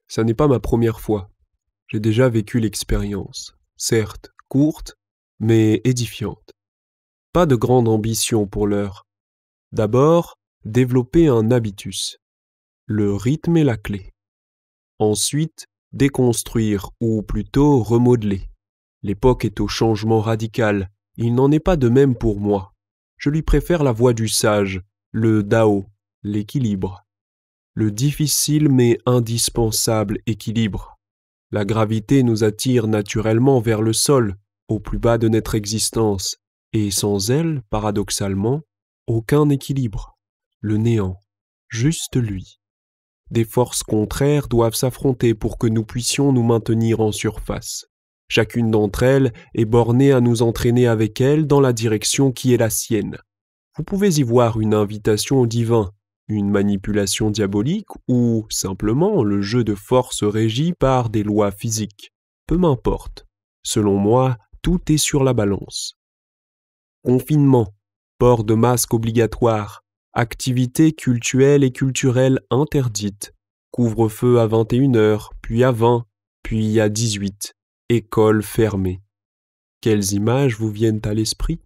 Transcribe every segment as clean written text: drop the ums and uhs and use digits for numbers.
Ça n'est pas ma première fois. J'ai déjà vécu l'expérience, certes courte, mais édifiante. Pas de grande ambition pour l'heure. D'abord, développer un habitus. Le rythme est la clé. Ensuite, déconstruire ou plutôt remodeler. L'époque est au changement radical. Il n'en est pas de même pour moi. Je lui préfère la voie du sage, le Dao, l'équilibre. Le difficile mais indispensable équilibre. La gravité nous attire naturellement vers le sol, au plus bas de notre existence, et sans elle, paradoxalement, aucun équilibre. Le néant, juste lui. Des forces contraires doivent s'affronter pour que nous puissions nous maintenir en surface. Chacune d'entre elles est bornée à nous entraîner avec elle dans la direction qui est la sienne. Vous pouvez y voir une invitation au divin, une manipulation diabolique ou simplement le jeu de force régi par des lois physiques. Peu m'importe. Selon moi, tout est sur la balance. Confinement, port de masque obligatoire, activités cultuelles et culturelles interdites, couvre-feu à 21h, puis à 20, puis à 18, école fermée. Quelles images vous viennent à l'esprit?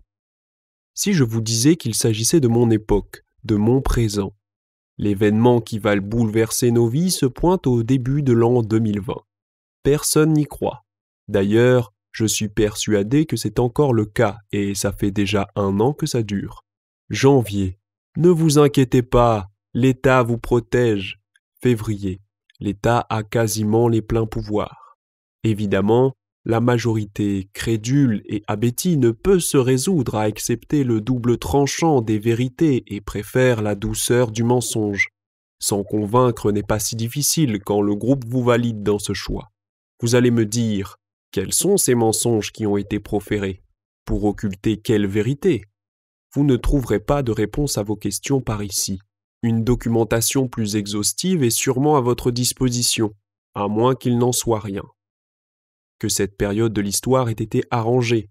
Si je vous disais qu'il s'agissait de mon époque, de mon présent, l'événement qui va bouleverser nos vies se pointe au début de l'an 2020. Personne n'y croit. D'ailleurs, je suis persuadé que c'est encore le cas et ça fait déjà 1 an que ça dure. Janvier. Ne vous inquiétez pas, l'État vous protège. Février. L'État a quasiment les pleins pouvoirs. Évidemment, la majorité crédule et abétie ne peut se résoudre à accepter le double tranchant des vérités et préfère la douceur du mensonge. S'en convaincre n'est pas si difficile quand le groupe vous valide dans ce choix. Vous allez me dire, quels sont ces mensonges qui ont été proférés? Pour occulter quelle vérité? Vous ne trouverez pas de réponse à vos questions par ici. Une documentation plus exhaustive est sûrement à votre disposition, à moins qu'il n'en soit rien. Que cette période de l'histoire ait été arrangée.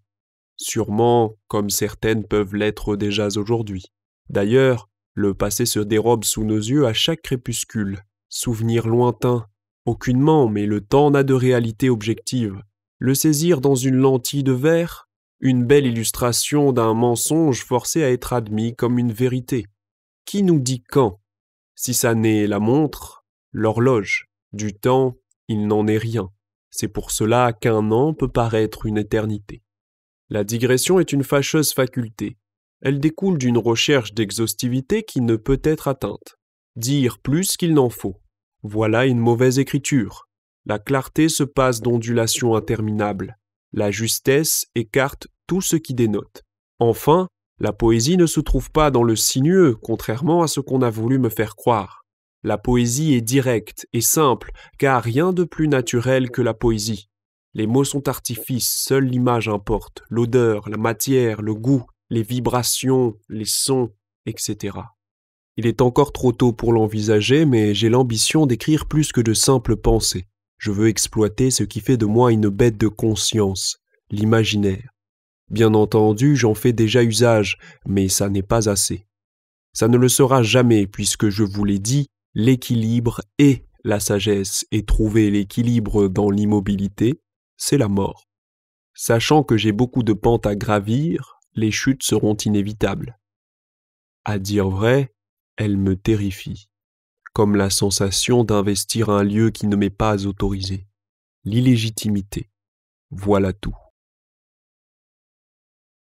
Sûrement, comme certaines peuvent l'être déjà aujourd'hui. D'ailleurs, le passé se dérobe sous nos yeux à chaque crépuscule. Souvenir lointain. Aucunement, mais le temps n'a de réalité objective. Le saisir dans une lentille de verre, une belle illustration d'un mensonge forcé à être admis comme une vérité. Qui nous dit quand? Si ça n'est la montre, l'horloge. Du temps, il n'en est rien. C'est pour cela qu'1 an peut paraître une éternité. La digression est une fâcheuse faculté. Elle découle d'une recherche d'exhaustivité qui ne peut être atteinte. Dire plus qu'il n'en faut. Voilà une mauvaise écriture. La clarté se passe d'ondulations interminables. La justesse écarte tout ce qui dénote. Enfin, la poésie ne se trouve pas dans le sinueux, contrairement à ce qu'on a voulu me faire croire. La poésie est directe et simple, car rien de plus naturel que la poésie. Les mots sont artifices, seule l'image importe, l'odeur, la matière, le goût, les vibrations, les sons, etc. Il est encore trop tôt pour l'envisager, mais j'ai l'ambition d'écrire plus que de simples pensées. Je veux exploiter ce qui fait de moi une bête de conscience, l'imaginaire. Bien entendu, j'en fais déjà usage, mais ça n'est pas assez. Ça ne le sera jamais, puisque je vous l'ai dit, l'équilibre est la sagesse, et trouver l'équilibre dans l'immobilité, c'est la mort. Sachant que j'ai beaucoup de pentes à gravir, les chutes seront inévitables. À dire vrai, elles me terrifient, comme la sensation d'investir un lieu qui ne m'est pas autorisé. L'illégitimité, voilà tout.